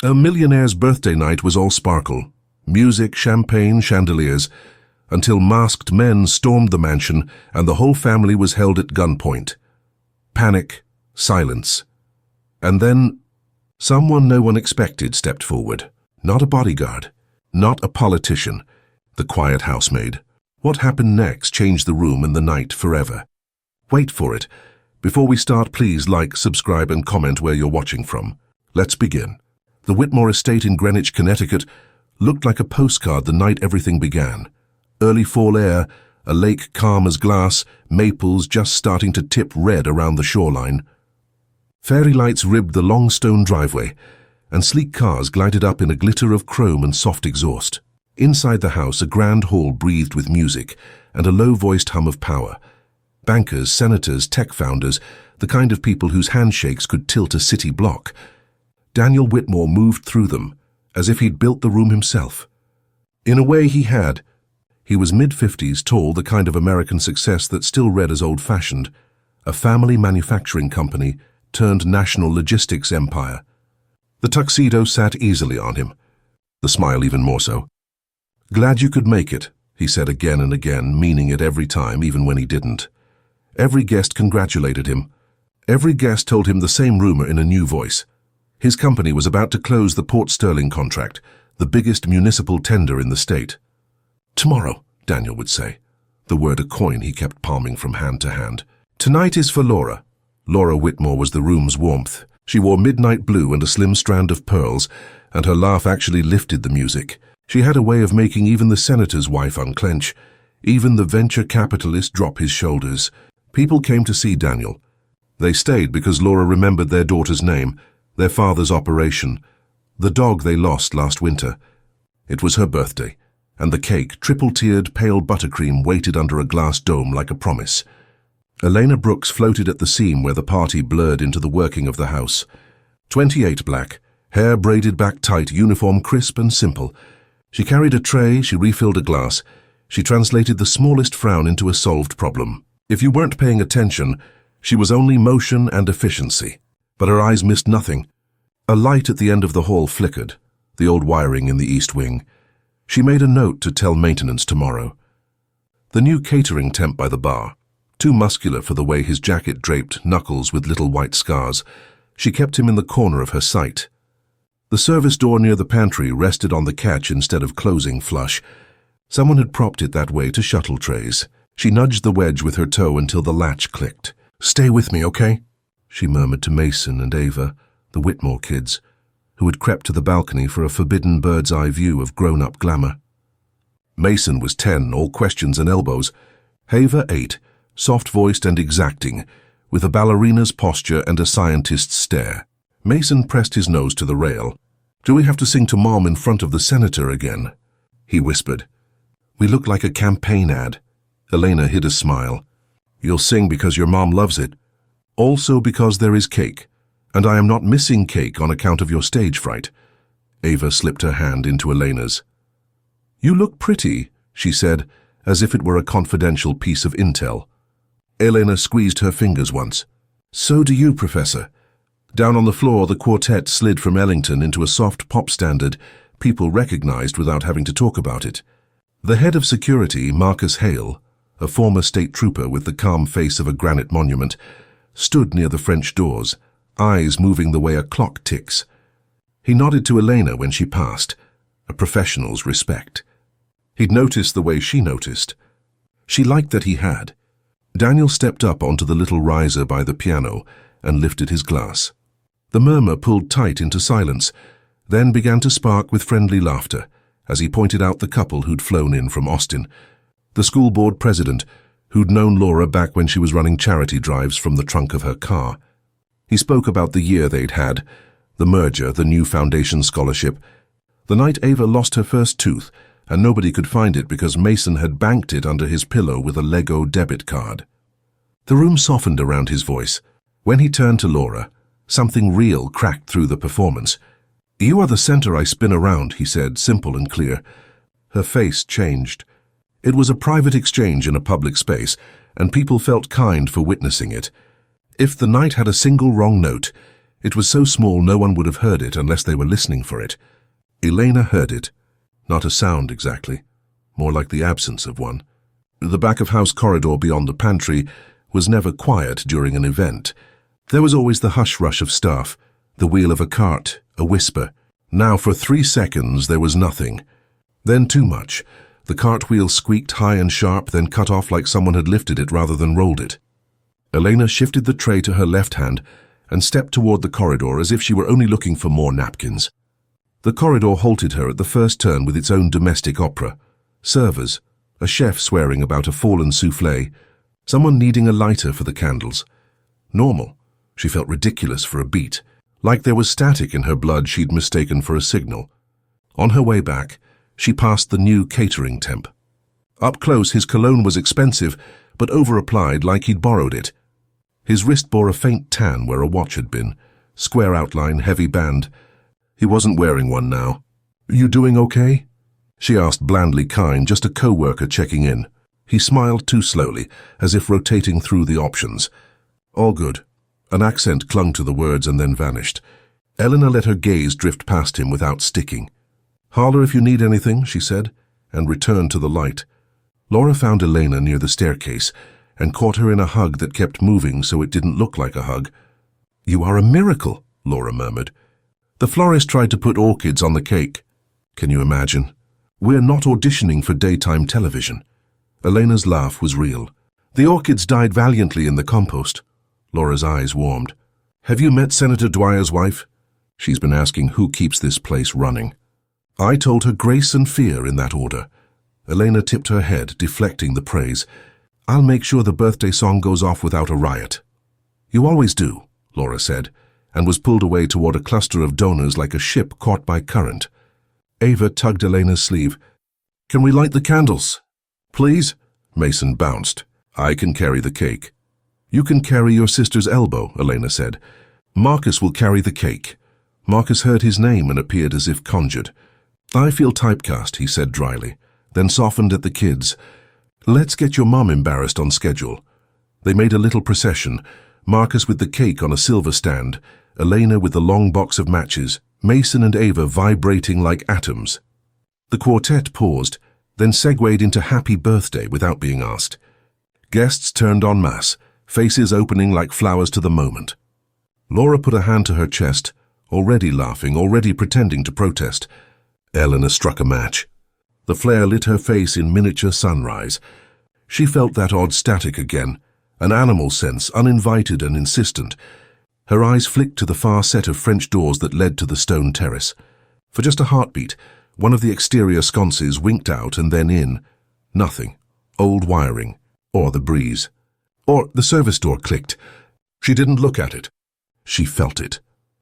A millionaire's birthday night was all sparkle. Music, champagne, chandeliers, until masked men stormed the mansion and the whole family was held at gunpoint. Panic, silence. And then, someone no one expected stepped forward. Not a bodyguard, not a politician, the quiet housemaid. What happened next changed the room and the night forever. Wait for it. Before we start, please like, subscribe and comment where you're watching from. Let's begin. The Whitmore estate in Greenwich, Connecticut looked like a postcard the night everything began. Early fall air, a lake calm as glass, maples just starting to tip red around the shoreline. Fairy lights ribbed the long stone driveway, and sleek cars glided up in a glitter of chrome and soft exhaust. Inside the house, a grand hall breathed with music and a low-voiced hum of power. Bankers, senators, tech founders, the kind of people whose handshakes could tilt a city block. Daniel Whitmore moved through them, as if he'd built the room himself. In a way, he had. He was mid-50s, tall, the kind of American success that still read as old-fashioned. A family manufacturing company turned national logistics empire. The tuxedo sat easily on him, the smile even more so. "Glad you could make it," he said again and again, meaning it every time, even when he didn't. Every guest congratulated him. Every guest told him the same rumor in a new voice. His company was about to close the Port Sterling contract, the biggest municipal tender in the state. "Tomorrow," Daniel would say, the word a coin he kept palming from hand to hand. "Tonight is for Laura." Laura Whitmore was the room's warmth. She wore midnight blue and a slim strand of pearls, and her laugh actually lifted the music. She had a way of making even the senator's wife unclench, even the venture capitalist drop his shoulders. People came to see Daniel. They stayed because Laura remembered their daughter's name, their father's operation, the dog they lost last winter. It was her birthday, and the cake, triple-tiered pale buttercream, waited under a glass dome like a promise. Elena Brooks floated at the seam where the party blurred into the working of the house. 28 black, hair braided back tight, uniform crisp and simple. She carried a tray, she refilled a glass. She translated the smallest frown into a solved problem. If you weren't paying attention, she was only motion and efficiency. But her eyes missed nothing. A light at the end of the hall flickered, the old wiring in the east wing. She made a note to tell maintenance tomorrow. The new catering temp by the bar, too muscular for the way his jacket draped knuckles with little white scars, she kept him in the corner of her sight. The service door near the pantry rested on the catch instead of closing flush. Someone had propped it that way to shuttle trays. She nudged the wedge with her toe until the latch clicked. "Stay with me, okay?" she murmured to Mason and Ava, the Whitmore kids, who had crept to the balcony for a forbidden bird's-eye view of grown-up glamour. Mason was 10, all questions and elbows. Ava 8, soft-voiced and exacting, with a ballerina's posture and a scientist's stare. Mason pressed his nose to the rail. "Do we have to sing to Mom in front of the senator again?" he whispered. "We look like a campaign ad." Elena hid a smile. "You'll sing because your mom loves it. Also because there is cake, and I am not missing cake on account of your stage fright." Ava slipped her hand into Elena's. "You look pretty," she said, as if it were a confidential piece of intel. Elena squeezed her fingers once. "So do you, Professor." Down on the floor, the quartet slid from Ellington into a soft pop standard people recognized without having to talk about it. The head of security, Marcus Hale, a former state trooper with the calm face of a granite monument, stood near the French doors, eyes moving the way a clock ticks. He nodded to Elena when she passed, a professional's respect. He'd noticed the way she noticed. She liked that he had. Daniel stepped up onto the little riser by the piano and lifted his glass. The murmur pulled tight into silence, then began to spark with friendly laughter as he pointed out the couple who'd flown in from Austin, the school board president who'd known Laura back when she was running charity drives from the trunk of her car. He spoke about the year they'd had, the merger, the new foundation scholarship, the night Ava lost her first tooth and nobody could find it because Mason had banked it under his pillow with a Lego debit card. The room softened around his voice. When he turned to Laura, something real cracked through the performance. "You are the center I spin around," he said, simple and clear. Her face changed. It was a private exchange in a public space, and people felt kind for witnessing it. If the night had a single wrong note, It was so small no one would have heard it unless they were listening for it. Elena heard it. Not a sound exactly, more like the absence of one. The back-of-house corridor beyond the pantry was never quiet during an event. There was always the hush-rush of staff, the wheel of a cart, a whisper. Now for 3 seconds there was nothing. Then too much. The cartwheel squeaked high and sharp, then cut off like someone had lifted it rather than rolled it. Elena shifted the tray to her left hand and stepped toward the corridor as if she were only looking for more napkins. The corridor halted her at the first turn with its own domestic opera. Servers, a chef swearing about a fallen soufflé, someone needing a lighter for the candles. Normal. She felt ridiculous for a beat, like there was static in her blood she'd mistaken for a signal. On her way back, she passed the new catering temp. Up close, his cologne was expensive, but over-applied like he'd borrowed it. His wrist bore a faint tan where a watch had been. Square outline, heavy band. He wasn't wearing one now. "You doing okay?" she asked, blandly kind, just a co-worker checking in. He smiled too slowly, as if rotating through the options. "All good." An accent clung to the words and then vanished. Elena let her gaze drift past him without sticking. "Holler if you need anything," she said, and returned to the light. Laura found Elena near the staircase and caught her in a hug that kept moving so it didn't look like a hug. "You are a miracle," Laura murmured. "The florist tried to put orchids on the cake. Can you imagine? We're not auditioning for daytime television." Elena's laugh was real. "The orchids died valiantly in the compost." Laura's eyes warmed. "Have you met Senator Dwyer's wife? She's been asking who keeps this place running." "I told her grace and fear in that order." Elena tipped her head, deflecting the praise. "I'll make sure the birthday song goes off without a riot." "You always do," Laura said, and was pulled away toward a cluster of donors like a ship caught by current. Ava tugged Elena's sleeve. "Can we light the candles?" "Please?" Mason bounced. "I can carry the cake." "You can carry your sister's elbow," Elena said. "Marcus will carry the cake." Marcus heard his name and appeared as if conjured. "I feel typecast," he said dryly, then softened at the kids. "Let's get your mom embarrassed on schedule." They made a little procession, Marcus with the cake on a silver stand, Elena with the long box of matches, Mason and Ava vibrating like atoms. The quartet paused, then segued into happy birthday without being asked. Guests turned en masse, faces opening like flowers to the moment. Laura put a hand to her chest, already laughing, already pretending to protest. Elena struck a match. The flare lit her face in miniature sunrise. She felt that odd static again, an animal sense, uninvited and insistent. Her eyes flicked to the far set of French doors that led to the stone terrace. For just a heartbeat, one of the exterior sconces winked out and then in. Nothing. Old wiring. Or the breeze. Or the service door clicked. She didn't look at it. She felt it.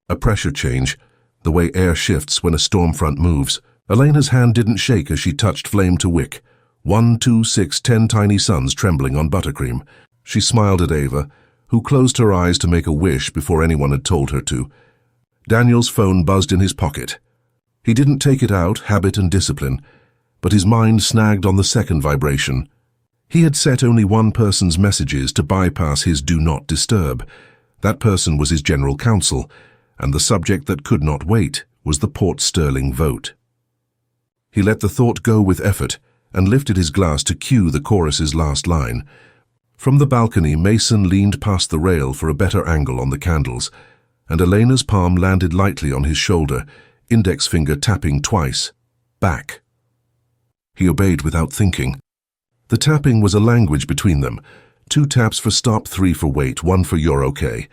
A pressure change, the way air shifts when a storm front moves. Elena's hand didn't shake as she touched flame to wick. 1, 2, 6, 10 tiny suns trembling on buttercream. She smiled at Ava, who closed her eyes to make a wish before anyone had told her to. Daniel's phone buzzed in his pocket. He didn't take it out, habit and discipline, but his mind snagged on the second vibration. He had set only one person's messages to bypass his do not disturb. That person was his general counsel, and the subject that could not wait was the Port Sterling vote. He let the thought go with effort and lifted his glass to cue the chorus's last line. From the balcony, Mason leaned past the rail for a better angle on the candles, and Elena's palm landed lightly on his shoulder, index finger tapping twice. Back. He obeyed without thinking. The tapping was a language between them. 2 taps for stop, 3 for wait, 1 for you're okay.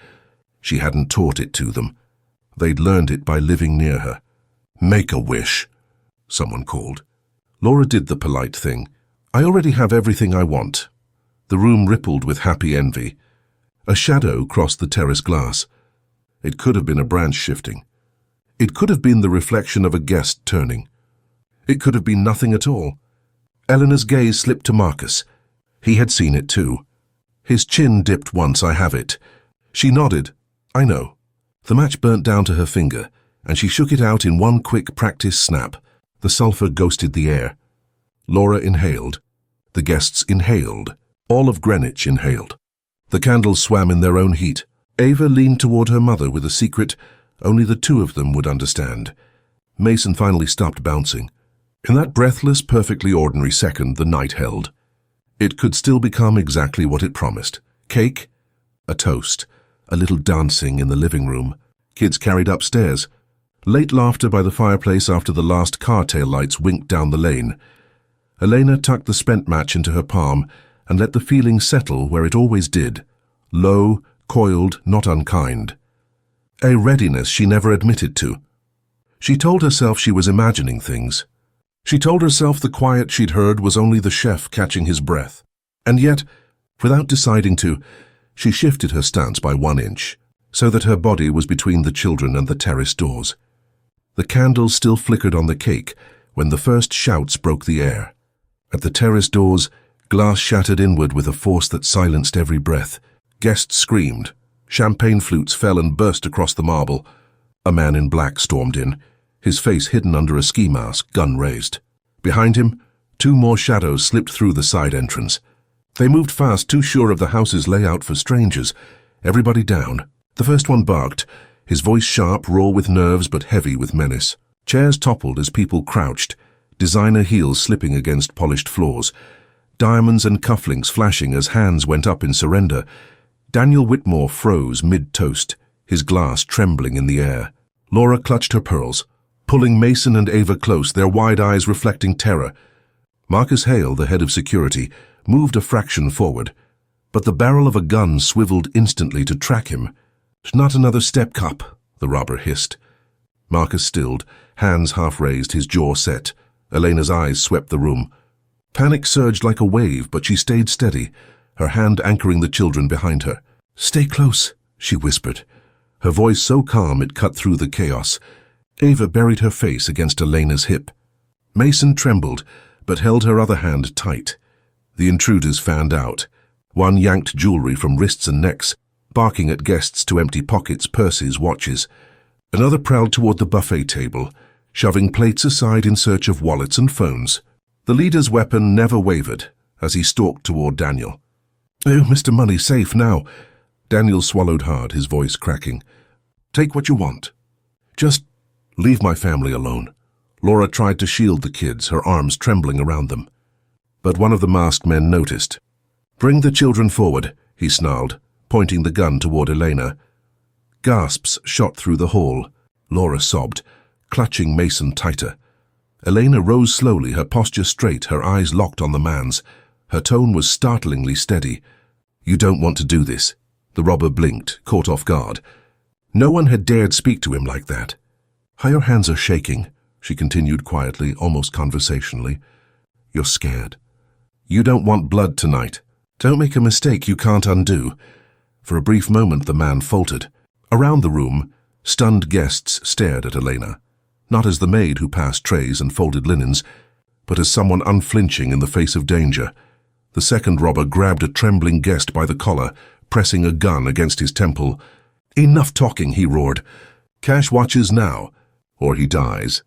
She hadn't taught it to them. They'd learned it by living near her. "Make a wish," someone called. Laura did the polite thing. "I already have everything I want." The room rippled with happy envy. A shadow crossed the terrace glass. It could have been a branch shifting. It could have been the reflection of a guest turning. It could have been nothing at all. Eleanor's gaze slipped to Marcus. He had seen it too. His chin dipped once. "I have it." She nodded. "I know." The match burnt down to her finger, and she shook it out in one quick practice snap. The sulfur ghosted the air. Laura inhaled. The guests inhaled. All of Greenwich inhaled. The candles swam in their own heat, Ava leaned toward her mother with a secret only the two of them would understand. Mason finally stopped bouncing. In that breathless, perfectly ordinary second, the night held. It could still become exactly what it promised. Cake, a toast, a little dancing in the living room, kids carried upstairs, late laughter by the fireplace after the last car tail lights winked down the lane. Elena tucked the spent match into her palm and let the feeling settle where it always did, low, coiled, not unkind. A readiness she never admitted to. She told herself she was imagining things. She told herself the quiet she'd heard was only the chef catching his breath. And yet, without deciding to, she shifted her stance by 1 inch, so that her body was between the children and the terrace doors. The candles still flickered on the cake when the first shouts broke the air. At the terrace doors, glass shattered inward with a force that silenced every breath. Guests screamed. Champagne flutes fell and burst across the marble. A man in black stormed in, his face hidden under a ski mask, gun raised. Behind him, 2 more shadows slipped through the side entrance. They moved fast, too sure of the house's layout for strangers. Everybody down. The first one barked, his voice sharp, raw with nerves but heavy with menace. Chairs toppled as people crouched, designer heels slipping against polished floors, diamonds and cufflinks flashing as hands went up in surrender. Daniel Whitmore froze mid-toast, his glass trembling in the air. Laura clutched her pearls, pulling Mason and Ava close, their wide eyes reflecting terror. Marcus Hale, the head of security, moved a fraction forward, but the barrel of a gun swiveled instantly to track him. "Not another step, Cup," the robber hissed. Marcus stilled, hands half raised, his jaw set. Elena's eyes swept the room. Panic surged like a wave, but she stayed steady, her hand anchoring the children behind her. "Stay close," she whispered, her voice so calm it cut through the chaos. Ava buried her face against Elena's hip. Mason trembled, but held her other hand tight. The intruders fanned out. One yanked jewelry from wrists and necks, barking at guests to empty pockets, purses, watches. Another prowled toward the buffet table, shoving plates aside in search of wallets and phones. The leader's weapon never wavered as he stalked toward Daniel. "Oh, Mr. Money, safe now." Daniel swallowed hard, his voice cracking. "Take what you want. Just leave my family alone." Laura tried to shield the kids, her arms trembling around them. But one of the masked men noticed. "Bring the children forward," he snarled, pointing the gun toward Elena. Gasps shot through the hall. Laura sobbed, clutching Mason tighter. Elena rose slowly, her posture straight, her eyes locked on the man's. Her tone was startlingly steady. "You don't want to do this." The robber blinked, caught off guard. No one had dared speak to him like that. "How your hands are shaking," she continued quietly, almost conversationally. "You're scared. You don't want blood tonight. Don't make a mistake you can't undo." For a brief moment the man faltered. Around the room, stunned guests stared at Elena, not as the maid who passed trays and folded linens, but as someone unflinching in the face of danger. The second robber grabbed a trembling guest by the collar, pressing a gun against his temple. "Enough talking," he roared. "Cash watches now, or he dies."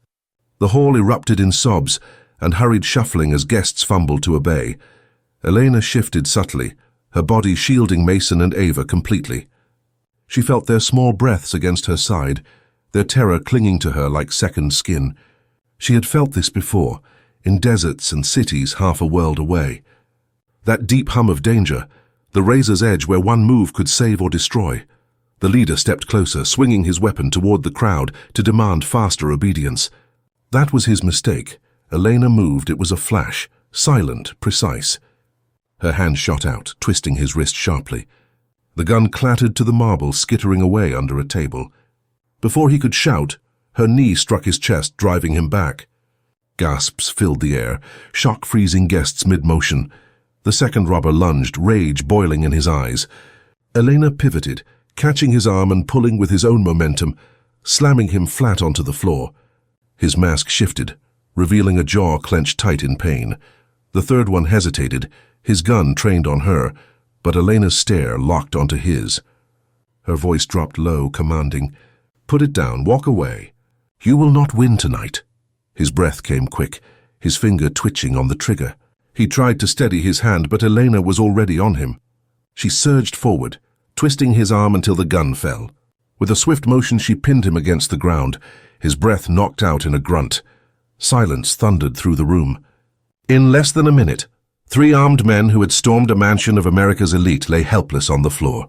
The hall erupted in sobs and hurried shuffling as guests fumbled to obey. Elena shifted subtly, her body shielding Mason and Ava completely. She felt their small breaths against her side, their terror clinging to her like second skin. She had felt this before, in deserts and cities half a world away. That deep hum of danger, the razor's edge where one move could save or destroy. The leader stepped closer, swinging his weapon toward the crowd to demand faster obedience. That was his mistake. Elena moved. It was a flash, silent, precise. Her hand shot out, twisting his wrist sharply. The gun clattered to the marble, skittering away under a table. Before he could shout, her knee struck his chest, driving him back. Gasps filled the air, shock-freezing guests mid-motion. The second robber lunged, rage boiling in his eyes. Elena pivoted, catching his arm and pulling with his own momentum, slamming him flat onto the floor. His mask shifted, revealing a jaw clenched tight in pain. The third one hesitated, his gun trained on her, but Elena's stare locked onto his. Her voice dropped low, commanding, "Put it down, walk away. You will not win tonight." His breath came quick, his finger twitching on the trigger. He tried to steady his hand, but Elena was already on him. She surged forward, twisting his arm until the gun fell. With a swift motion, she pinned him against the ground, his breath knocked out in a grunt. Silence thundered through the room. In less than a minute, 3 armed men who had stormed a mansion of America's elite lay helpless on the floor.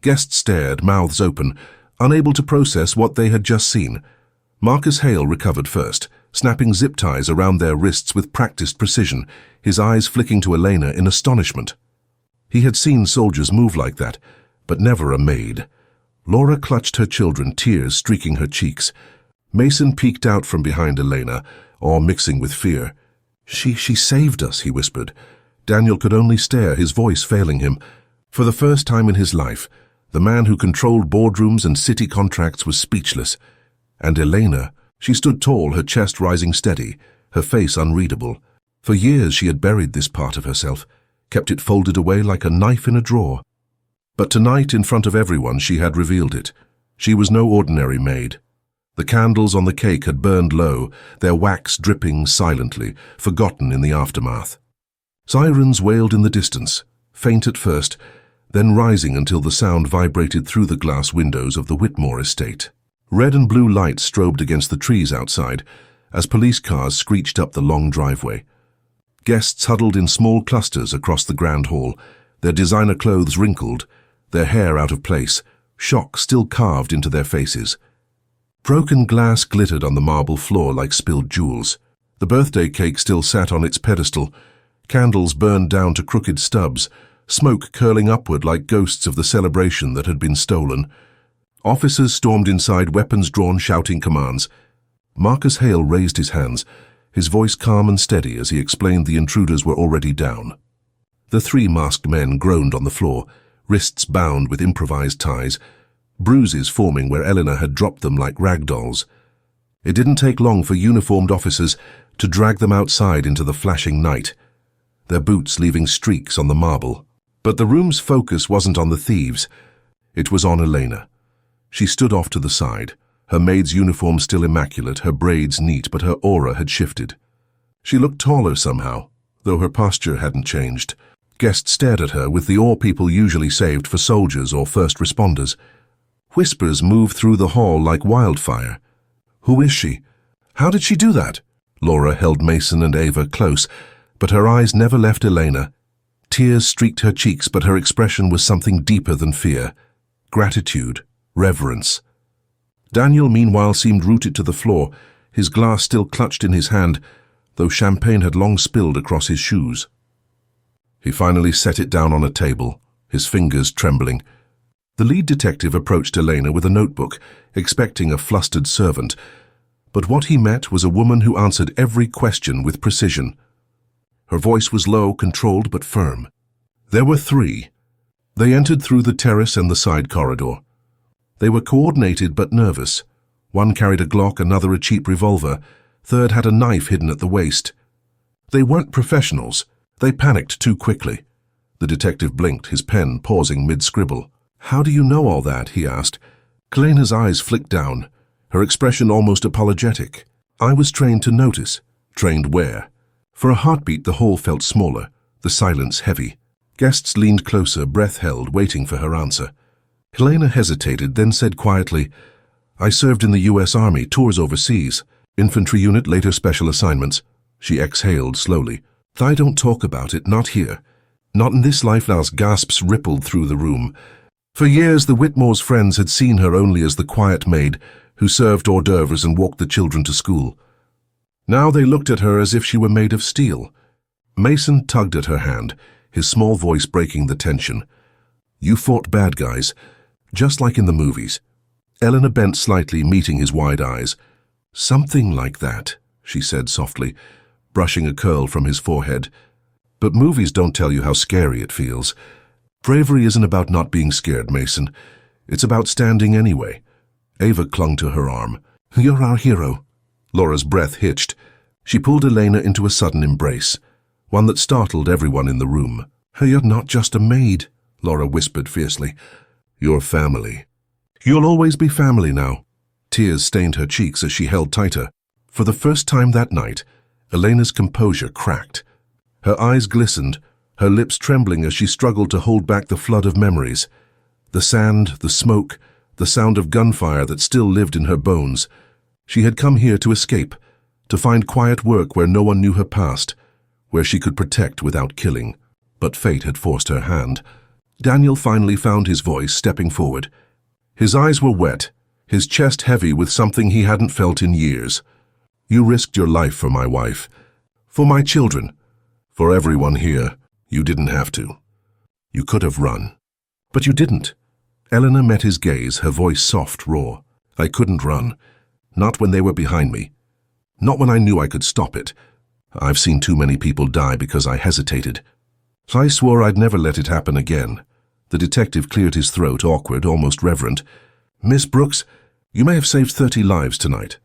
Guests stared, mouths open, unable to process what they had just seen. Marcus Hale recovered first, snapping zip ties around their wrists with practiced precision, his eyes flicking to Elena in astonishment. He had seen soldiers move like that, but never a maid. Laura clutched her children, tears streaking her cheeks. Mason peeked out from behind Elena, awe mixing with fear. She saved us, he whispered. Daniel could only stare, his voice failing him. For the first time in his life, the man who controlled boardrooms and city contracts was speechless. And Elena, she stood tall, her chest rising steady, her face unreadable. For years she had buried this part of herself, kept it folded away like a knife in a drawer. But tonight, in front of everyone, she had revealed it. She was no ordinary maid. The candles on the cake had burned low, their wax dripping silently, forgotten in the aftermath. Sirens wailed in the distance, faint at first, then rising until the sound vibrated through the glass windows of the Whitmore estate. Red and blue lights strobed against the trees outside, as police cars screeched up the long driveway. Guests huddled in small clusters across the grand hall, their designer clothes wrinkled, their hair out of place, shock still carved into their faces. Broken glass glittered on the marble floor like spilled jewels. The birthday cake still sat on its pedestal, candles burned down to crooked stubs, smoke curling upward like ghosts of the celebration that had been stolen. Officers stormed inside, weapons drawn, shouting commands. Marcus Hale raised his hands, his voice calm and steady as he explained the intruders were already down. The 3 masked men groaned on the floor, wrists bound with improvised ties, bruises forming where Eleanor had dropped them like rag dolls. It didn't take long for uniformed officers to drag them outside into the flashing night, their boots leaving streaks on the marble. But the room's focus wasn't on the thieves. It was on Elena. She stood off to the side, her maid's uniform still immaculate, her braids neat, but her aura had shifted. She looked taller somehow, though her posture hadn't changed. Guests stared at her with the awe people usually saved for soldiers or first responders. Whispers moved through the hall like wildfire. Who is she? How did she do that? Laura held Mason and Ava close, but her eyes never left Elena. Tears streaked her cheeks, but her expression was something deeper than fear. Gratitude, reverence. Daniel, meanwhile, seemed rooted to the floor, his glass still clutched in his hand, though champagne had long spilled across his shoes. He finally set it down on a table, his fingers trembling. The lead detective approached Elena with a notebook, expecting a flustered servant, but what he met was a woman who answered every question with precision. Her voice was low, controlled, but firm. There were 3. They entered through the terrace and the side corridor. They were coordinated but nervous. One carried a Glock, another a cheap revolver, third had a knife hidden at the waist. They weren't professionals. They panicked too quickly. The detective blinked, his pen pausing mid-scribble. How do you know all that? He asked. Kalena's eyes flicked down, her expression almost apologetic. I was trained to notice. Trained where? For a heartbeat the hall felt smaller, the silence heavy. Guests leaned closer, breath held, waiting for her answer. Helena hesitated, then said quietly, I served in the U.S. Army, tours overseas. Infantry unit, later special assignments. She exhaled slowly. I don't talk about it, not here. Not in this life. Last gasps rippled through the room. For years the Whitmore's friends had seen her only as the quiet maid who served hors d'oeuvres and walked the children to school. Now they looked at her as if she were made of steel. Mason tugged at her hand, his small voice breaking the tension. You fought bad guys, just like in the movies. Eleanor bent slightly, meeting his wide eyes. Something like that, she said softly, brushing a curl from his forehead. But movies don't tell you how scary it feels. Bravery isn't about not being scared, Mason. It's about standing anyway. Ava clung to her arm. You're our hero. Laura's breath hitched. She pulled Elena into a sudden embrace, one that startled everyone in the room. You're not just a maid, Laura whispered fiercely. You're family. You'll always be family now. Tears stained her cheeks as she held tighter. For the first time that night, Elena's composure cracked. Her eyes glistened, her lips trembling as she struggled to hold back the flood of memories. The sand, the smoke, the sound of gunfire that still lived in her bones. She had come here to escape, to find quiet work where no one knew her past, where she could protect without killing. But fate had forced her hand. Daniel finally found his voice, stepping forward. His eyes were wet, his chest heavy with something he hadn't felt in years. You risked your life for my wife, for my children, for everyone here. You didn't have to. You could have run. But you didn't. Eleanor met his gaze, her voice soft, raw. I couldn't run. Not when they were behind me. Not when I knew I could stop it. I've seen too many people die because I hesitated. So I swore I'd never let it happen again. The detective cleared his throat, awkward, almost reverent. Miss Brooks, you may have saved 30 lives tonight.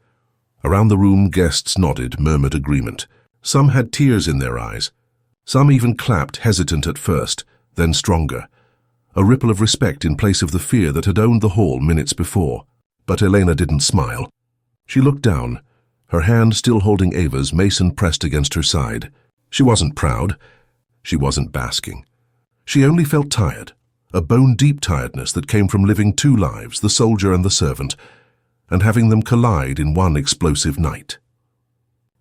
Around the room, guests nodded, murmured agreement. Some had tears in their eyes. Some even clapped, hesitant at first, then stronger. A ripple of respect in place of the fear that had owned the hall minutes before. But Elena didn't smile. She looked down, her hand still holding Ava's, Mason pressed against her side. She wasn't proud. She wasn't basking. She only felt tired, a bone-deep tiredness that came from living two lives, the soldier and the servant, and having them collide in one explosive night.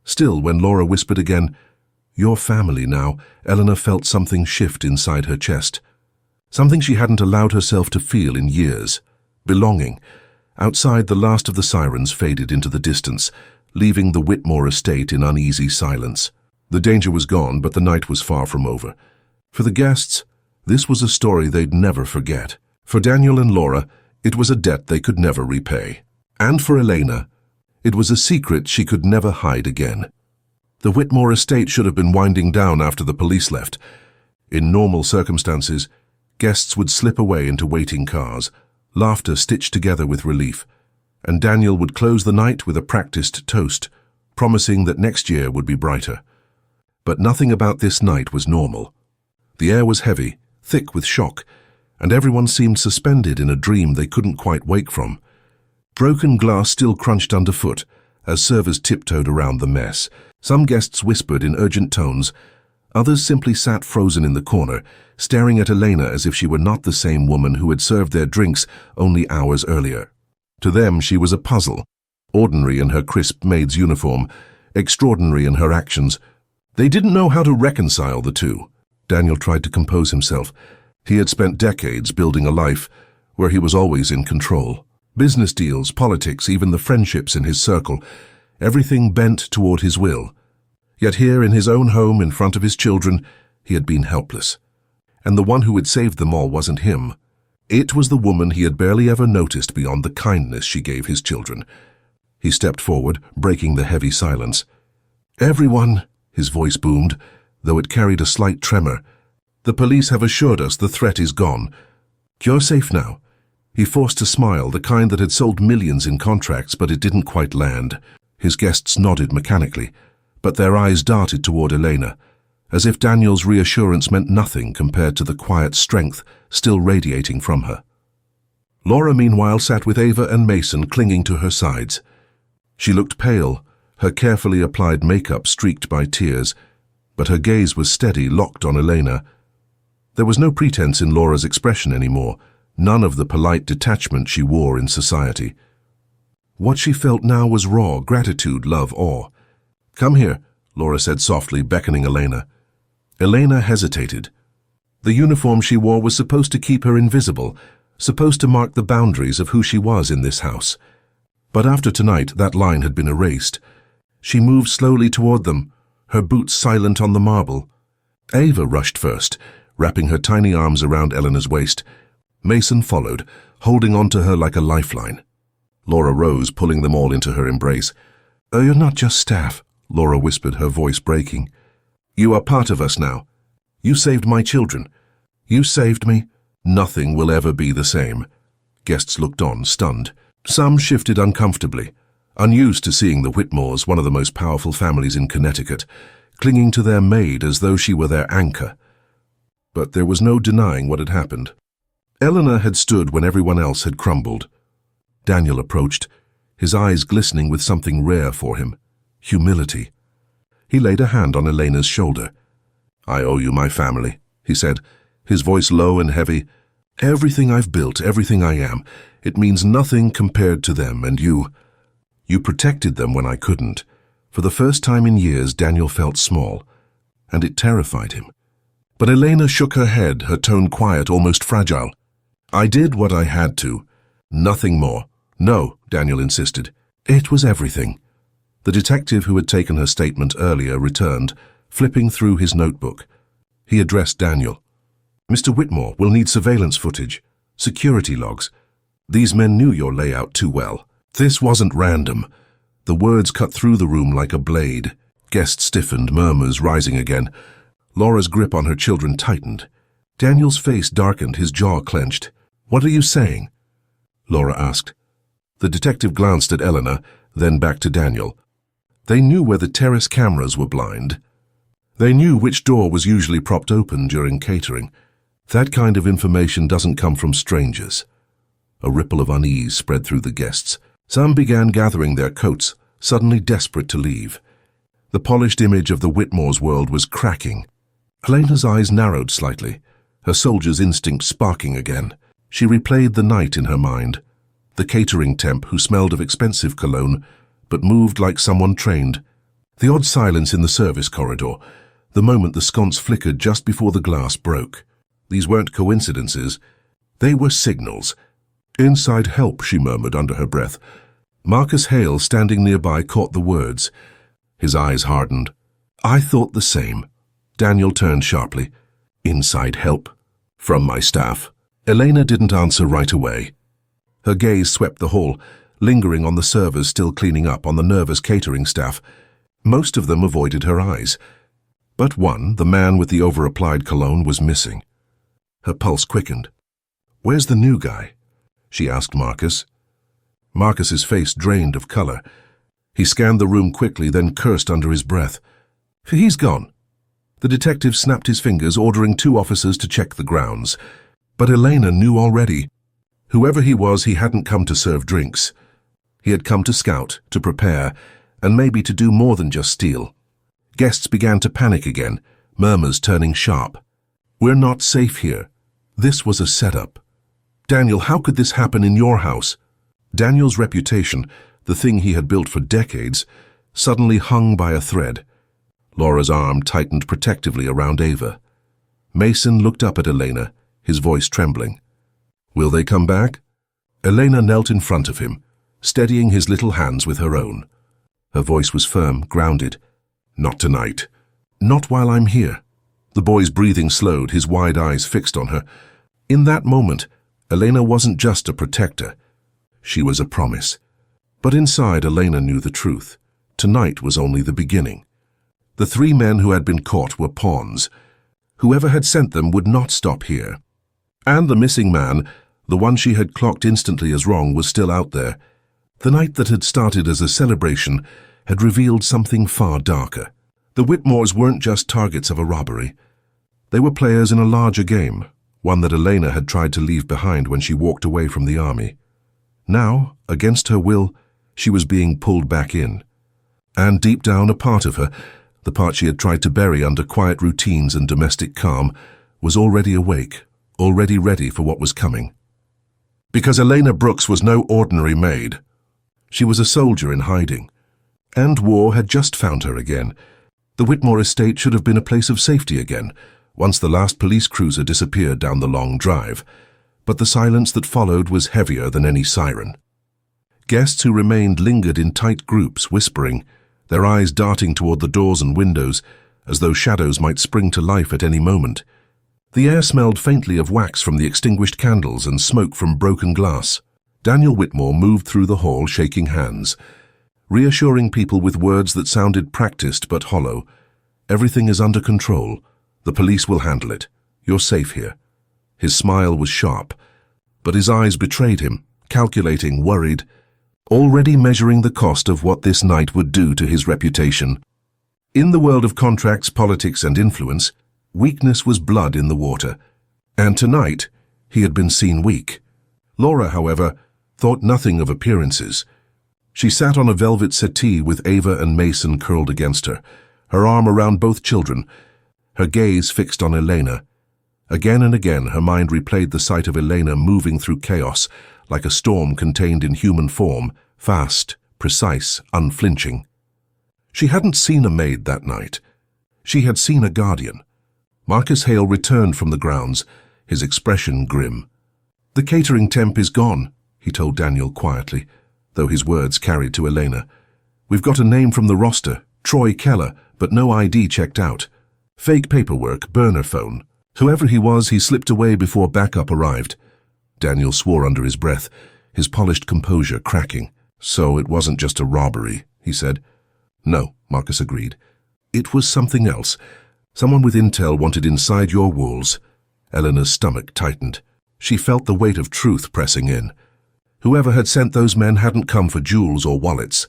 Still, when Laura whispered again, "Your family now," Eleanor felt something shift inside her chest. Something she hadn't allowed herself to feel in years. Belonging. Outside, the last of the sirens faded into the distance, leaving the Whitmore estate in uneasy silence. The danger was gone, but the night was far from over. For the guests, this was a story they'd never forget. For Daniel and Laura, it was a debt they could never repay. And for Elena, it was a secret she could never hide again. The Whitmore estate should have been winding down after the police left. In normal circumstances, guests would slip away into waiting cars, laughter stitched together with relief, and Daniel would close the night with a practiced toast, promising that next year would be brighter. But nothing about this night was normal. The air was heavy, thick with shock, and everyone seemed suspended in a dream they couldn't quite wake from. Broken glass still crunched underfoot as servers tiptoed around the mess. Some guests whispered in urgent tones. Others simply sat frozen in the corner, staring at Elena as if she were not the same woman who had served their drinks only hours earlier. To them, she was a puzzle, ordinary in her crisp maid's uniform, extraordinary in her actions. They didn't know how to reconcile the two. Daniel tried to compose himself. He had spent decades building a life where he was always in control. Business deals, politics, even the friendships in his circle, everything bent toward his will. Yet here in his own home, in front of his children, he had been helpless. And the one who had saved them all wasn't him. It was the woman he had barely ever noticed beyond the kindness she gave his children. He stepped forward, breaking the heavy silence. "Everyone," his voice boomed, though it carried a slight tremor. "The police have assured us the threat is gone. You're safe now." He forced a smile, the kind that had sold millions in contracts, but it didn't quite land. His guests nodded mechanically, but their eyes darted toward Elena, as if Daniel's reassurance meant nothing compared to the quiet strength still radiating from her. Laura, meanwhile, sat with Ava and Mason clinging to her sides. She looked pale, her carefully applied makeup streaked by tears, but her gaze was steady, locked on Elena. There was no pretense in Laura's expression anymore, none of the polite detachment she wore in society. What she felt now was raw gratitude, love, awe. "Come here," Laura said softly, beckoning Elena. Elena hesitated. The uniform she wore was supposed to keep her invisible, supposed to mark the boundaries of who she was in this house. But after tonight, that line had been erased. She moved slowly toward them, her boots silent on the marble. Ava rushed first, wrapping her tiny arms around Eleanor's waist. Mason followed, holding on to her like a lifeline. Laura rose, pulling them all into her embrace. "You're not just staff," Laura whispered, her voice breaking. "You are part of us now. You saved my children. You saved me. Nothing will ever be the same." Guests looked on, stunned. Some shifted uncomfortably, unused to seeing the Whitmores, one of the most powerful families in Connecticut, clinging to their maid as though she were their anchor. But there was no denying what had happened. Eleanor had stood when everyone else had crumbled. Daniel approached, his eyes glistening with something rare for him, humility. He laid a hand on Elena's shoulder. "I owe you my family," he said, his voice low and heavy, Everything I've built, everything I am, it means nothing compared to them, and you protected them when I couldn't. For the first time in years, Daniel felt small, and it terrified him. But Elena shook her head, her tone quiet, almost fragile. I did what I had to. Nothing more. No, Daniel insisted. It was everything. The detective who had taken her statement earlier returned, flipping through his notebook. He addressed Daniel. Mr. Whitmore will need surveillance footage, security logs. These men knew your layout too well. This wasn't random. The words cut through the room like a blade. Guests stiffened, murmurs rising again. Laura's grip on her children tightened. Daniel's face darkened, his jaw clenched. What are you saying? Laura asked. The detective glanced at Eleanor, then back to Daniel. They knew where the terrace cameras were blind. They knew which door was usually propped open during catering. That kind of information doesn't come from strangers. A ripple of unease spread through the guests. Some began gathering their coats, suddenly desperate to leave. The polished image of the Whitmore's world was cracking. Elena's eyes narrowed slightly, her soldier's instinct sparking again. She replayed the night in her mind. The catering temp who smelled of expensive cologne, but moved like someone trained. The odd silence in the service corridor, the moment the sconce flickered just before the glass broke. These weren't coincidences. They were signals. Inside help, she murmured under her breath. Marcus Hale, standing nearby, caught the words. His eyes hardened. I thought the same. Daniel turned sharply. Inside help? From my staff. Elena didn't answer right away. Her gaze swept the hall, lingering on the servers still cleaning up, on the nervous catering staff. Most of them avoided her eyes. But one, the man with the over-applied cologne, was missing. Her pulse quickened. Where's the new guy? She asked Marcus. Marcus's face drained of color. He scanned the room quickly, then cursed under his breath. He's gone. The detective snapped his fingers, ordering 2 officers to check the grounds. But Elena knew already. Whoever he was, he hadn't come to serve drinks. He had come to scout, to prepare, and maybe to do more than just steal. Guests began to panic again, murmurs turning sharp. We're not safe here. This was a setup. Daniel, how could this happen in your house? Daniel's reputation, the thing he had built for decades, suddenly hung by a thread. Laura's arm tightened protectively around Ava. Mason looked up at Elena, his voice trembling. Will they come back? Elena knelt in front of him, steadying his little hands with her own. Her voice was firm, grounded. Not tonight. Not while I'm here. The boy's breathing slowed, his wide eyes fixed on her. In that moment, Elena wasn't just a protector. She was a promise. But inside, Elena knew the truth. Tonight was only the beginning. The 3 men who had been caught were pawns. Whoever had sent them would not stop here. And the missing man, the one she had clocked instantly as wrong, was still out there. The night that had started as a celebration had revealed something far darker. The Whitmores weren't just targets of a robbery. They were players in a larger game, one that Elena had tried to leave behind when she walked away from the army. Now, against her will, she was being pulled back in. And deep down, a part of her, the part she had tried to bury under quiet routines and domestic calm, was already awake, already ready for what was coming. Because Elena Brooks was no ordinary maid. She was a soldier in hiding. And war had just found her again. The Whitmore estate should have been a place of safety again, once the last police cruiser disappeared down the long drive. But the silence that followed was heavier than any siren. Guests who remained lingered in tight groups, whispering, their eyes darting toward the doors and windows, as though shadows might spring to life at any moment. The air smelled faintly of wax from the extinguished candles and smoke from broken glass. Daniel Whitmore moved through the hall, shaking hands, reassuring people with words that sounded practiced but hollow. Everything is under control. The police will handle it. You're safe here. His smile was sharp, but his eyes betrayed him, calculating, worried, already measuring the cost of what this night would do to his reputation. In the world of contracts, politics, and influence, weakness was blood in the water. And tonight, he had been seen weak. Laura, however, thought nothing of appearances. She sat on a velvet settee with Ava and Mason curled against her, her arm around both children, her gaze fixed on Elena. Again and again her mind replayed the sight of Elena moving through chaos, like a storm contained in human form, fast, precise, unflinching. She hadn't seen a maid that night. She had seen a guardian. Marcus Hale returned from the grounds, his expression grim. "The catering temp is gone," he told Daniel quietly, though his words carried to Elena. "We've got a name from the roster, Troy Keller, but no ID checked out. Fake paperwork, burner phone. Whoever he was, he slipped away before backup arrived." Daniel swore under his breath, his polished composure cracking. "So it wasn't just a robbery," he said. "No," Marcus agreed. "It was something else. Someone with intel wanted inside your walls." Eleanor's stomach tightened. She felt the weight of truth pressing in. Whoever had sent those men hadn't come for jewels or wallets.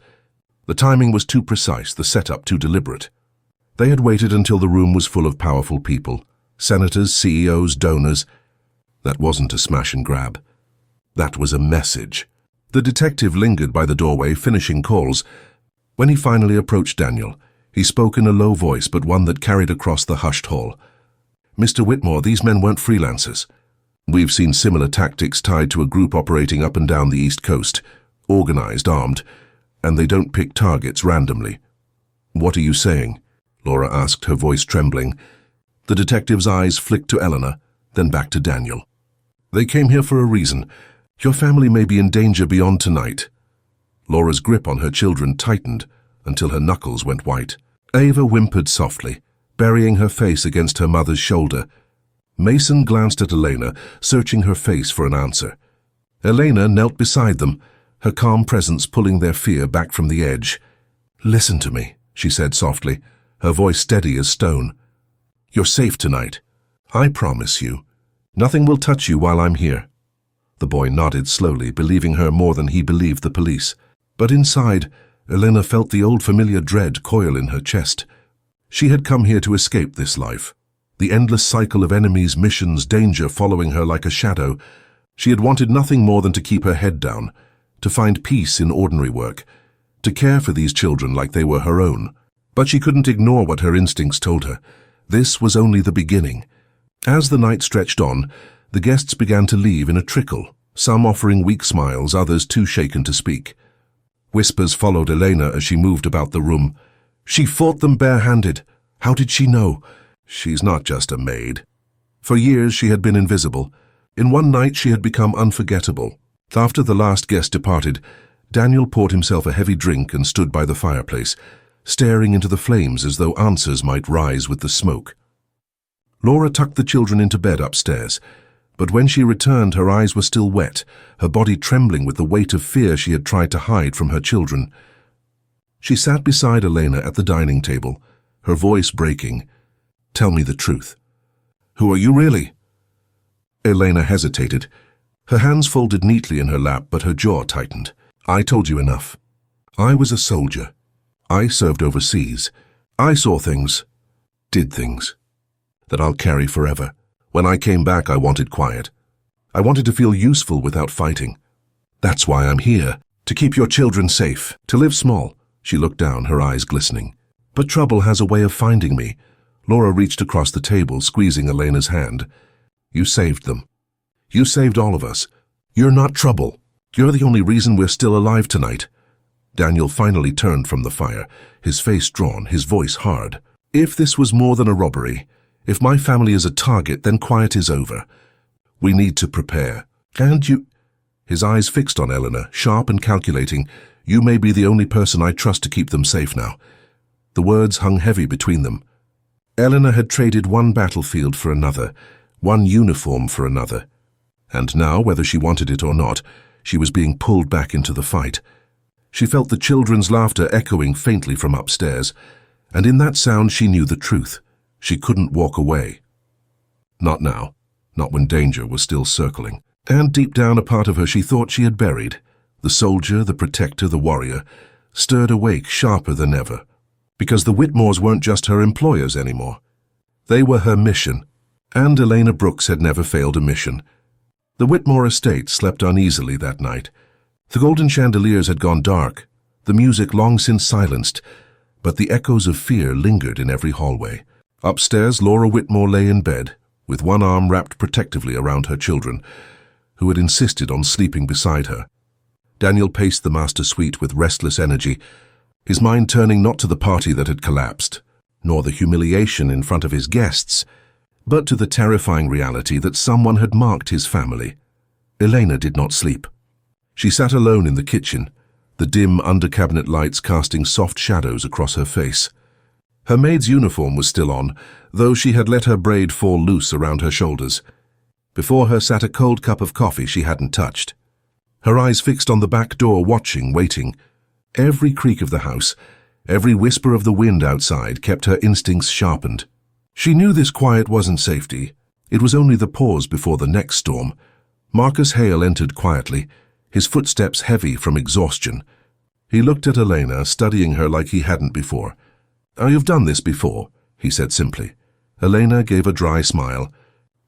The timing was too precise, the setup too deliberate. They had waited until the room was full of powerful people. Senators, CEOs, donors. That wasn't a smash and grab. That was a message. The detective lingered by the doorway, finishing calls. When he finally approached Daniel, he spoke in a low voice, but one that carried across the hushed hall. "Mr. Whitmore, these men weren't freelancers. We've seen similar tactics tied to a group operating up and down the East Coast, organized, armed, and they don't pick targets randomly." "What are you saying?" Laura asked, her voice trembling. The detective's eyes flicked to Eleanor, then back to Daniel. "They came here for a reason. Your family may be in danger beyond tonight." Laura's grip on her children tightened until her knuckles went white. Ava whimpered softly, burying her face against her mother's shoulder. Mason glanced at Elena, searching her face for an answer. Elena knelt beside them, her calm presence pulling their fear back from the edge. "Listen to me," she said softly, her voice steady as stone. "You're safe tonight. I promise you. Nothing will touch you while I'm here." The boy nodded slowly, believing her more than he believed the police. But inside, Elena felt the old familiar dread coil in her chest. She had come here to escape this life. The endless cycle of enemies, missions, danger following her like a shadow. She had wanted nothing more than to keep her head down, to find peace in ordinary work, to care for these children like they were her own. But she couldn't ignore what her instincts told her. This was only the beginning. As the night stretched on, the guests began to leave in a trickle, some offering weak smiles, others too shaken to speak. Whispers followed Elena as she moved about the room. "She fought them barehanded. How did she know? She's not just a maid." For years she had been invisible. In one night she had become unforgettable. After the last guest departed, Daniel poured himself a heavy drink and stood by the fireplace, staring into the flames as though answers might rise with the smoke. Laura tucked the children into bed upstairs, but when she returned her eyes were still wet, her body trembling with the weight of fear she had tried to hide from her children. She sat beside Elena at the dining table, her voice breaking. "Tell me the truth. Who are you really?" Elena hesitated. Her hands folded neatly in her lap, but her jaw tightened. "I told you enough. I was a soldier. I served overseas. I saw things, did things, that I'll carry forever. When I came back, I wanted quiet. I wanted to feel useful without fighting. That's why I'm here, to keep your children safe, to live small." She looked down, her eyes glistening. "But trouble has a way of finding me." Laura reached across the table, squeezing Elena's hand. "You saved them. You saved all of us. You're not trouble. You're the only reason we're still alive tonight." Daniel finally turned from the fire, his face drawn, his voice hard. "If this was more than a robbery, if my family is a target, then quiet is over. We need to prepare. And you—" His eyes fixed on Eleanor, sharp and calculating. "You may be the only person I trust to keep them safe now." The words hung heavy between them. Eleanor had traded one battlefield for another, one uniform for another. And now, whether she wanted it or not, she was being pulled back into the fight. She felt the children's laughter echoing faintly from upstairs, and in that sound she knew the truth. She couldn't walk away. Not now, not when danger was still circling. And deep down a part of her she thought she had buried. The soldier, the protector, the warrior, stirred awake sharper than ever. Because the Whitmores weren't just her employers anymore. They were her mission, and Elena Brooks had never failed a mission. The Whitmore estate slept uneasily that night. The golden chandeliers had gone dark, the music long since silenced, but the echoes of fear lingered in every hallway. Upstairs, Laura Whitmore lay in bed, with one arm wrapped protectively around her children, who had insisted on sleeping beside her. Daniel paced the master suite with restless energy, his mind turning not to the party that had collapsed, nor the humiliation in front of his guests, but to the terrifying reality that someone had marked his family. Elena did not sleep. She sat alone in the kitchen, the dim under-cabinet lights casting soft shadows across her face. Her maid's uniform was still on, though she had let her braid fall loose around her shoulders. Before her sat a cold cup of coffee she hadn't touched. Her eyes fixed on the back door, watching, waiting. Every creak of the house, every whisper of the wind outside kept her instincts sharpened. She knew this quiet wasn't safety. It was only the pause before the next storm. Marcus Hale entered quietly, his footsteps heavy from exhaustion. He looked at Elena, studying her like he hadn't before. "You've done this before," he said simply. Elena gave a dry smile.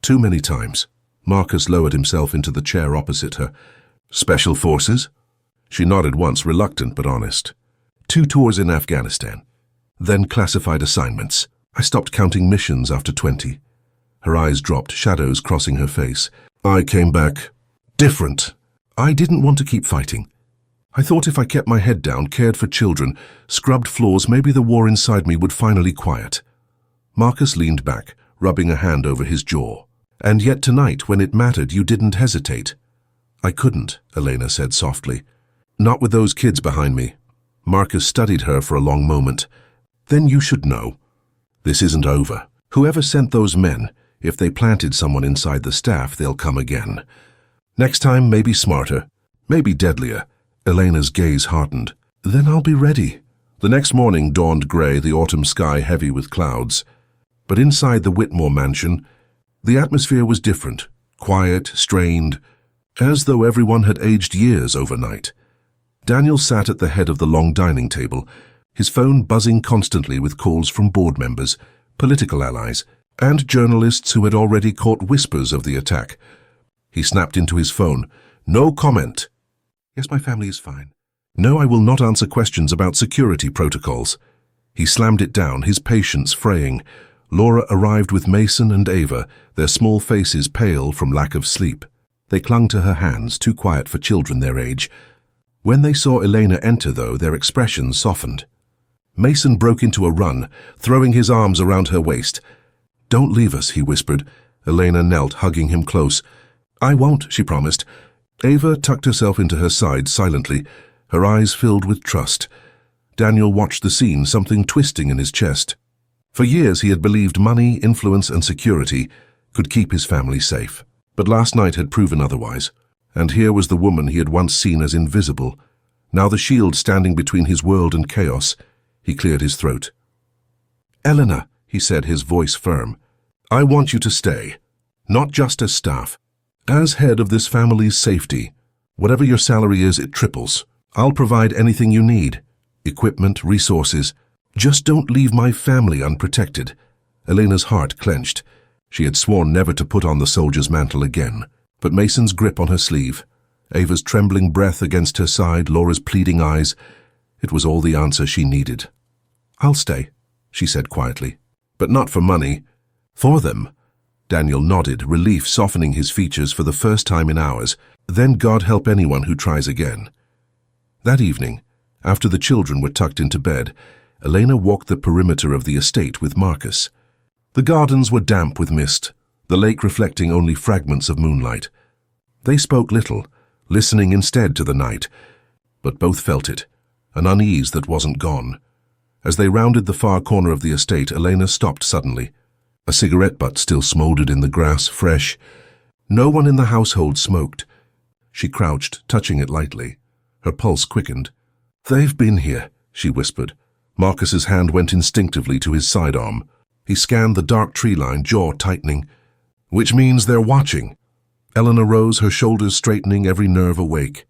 "Too many times." Marcus lowered himself into the chair opposite her. "Special forces?" She nodded once, reluctant but honest. "2 tours in Afghanistan. Then classified assignments. I stopped counting missions after 20. Her eyes dropped, shadows crossing her face. "I came back different. I didn't want to keep fighting. I thought if I kept my head down, cared for children, scrubbed floors, maybe the war inside me would finally quiet." Marcus leaned back, rubbing a hand over his jaw. "And yet tonight, when it mattered, you didn't hesitate." "I couldn't," Elena said softly. "Not with those kids behind me." Marcus studied her for a long moment. "Then you should know. This isn't over. Whoever sent those men, if they planted someone inside the staff, they'll come again. Next time, maybe smarter, maybe deadlier." Elena's gaze hardened. "Then I'll be ready." The next morning dawned grey, the autumn sky heavy with clouds. But inside the Whitmore mansion, the atmosphere was different, quiet, strained, as though everyone had aged years overnight. Daniel sat at the head of the long dining table, his phone buzzing constantly with calls from board members, political allies, and journalists who had already caught whispers of the attack. He snapped into his phone. "No comment." "Yes, my family is fine." "No, I will not answer questions about security protocols." He slammed it down, his patience fraying. Laura arrived with Mason and Ava, their small faces pale from lack of sleep. They clung to her hands, too quiet for children their age. When they saw Elena enter, though, their expressions softened. Mason broke into a run, throwing his arms around her waist. "Don't leave us," he whispered. Elena knelt, hugging him close. "I won't," she promised. Ava tucked herself into her side silently, her eyes filled with trust. Daniel watched the scene, something twisting in his chest. For years he had believed money, influence, and security could keep his family safe. But last night had proven otherwise. And here was the woman he had once seen as invisible. Now the shield standing between his world and chaos. He cleared his throat. "Eleanor," he said, his voice firm, "I want you to stay. Not just as staff. As head of this family's safety. Whatever your salary is, it triples. I'll provide anything you need. Equipment, resources. Just don't leave my family unprotected." Elena's heart clenched. She had sworn never to put on the soldier's mantle again. But Mason's grip on her sleeve, Ava's trembling breath against her side, Laura's pleading eyes, it was all the answer she needed. "I'll stay," she said quietly. "But not for money. For them." Daniel nodded, relief softening his features for the first time in hours. Then God help anyone who tries again. That evening, after the children were tucked into bed, Elena walked the perimeter of the estate with Marcus. The gardens were damp with mist, the lake reflecting only fragments of moonlight. They spoke little, listening instead to the night, but both felt it, an unease that wasn't gone. As they rounded the far corner of the estate, Elena stopped suddenly. A cigarette butt still smoldered in the grass, fresh. No one in the household smoked. She crouched, touching it lightly. Her pulse quickened. "They've been here," she whispered. Marcus's hand went instinctively to his sidearm. He scanned the dark tree line, jaw tightening. "Which means they're watching." Eleanor rose, her shoulders straightening, every nerve awake.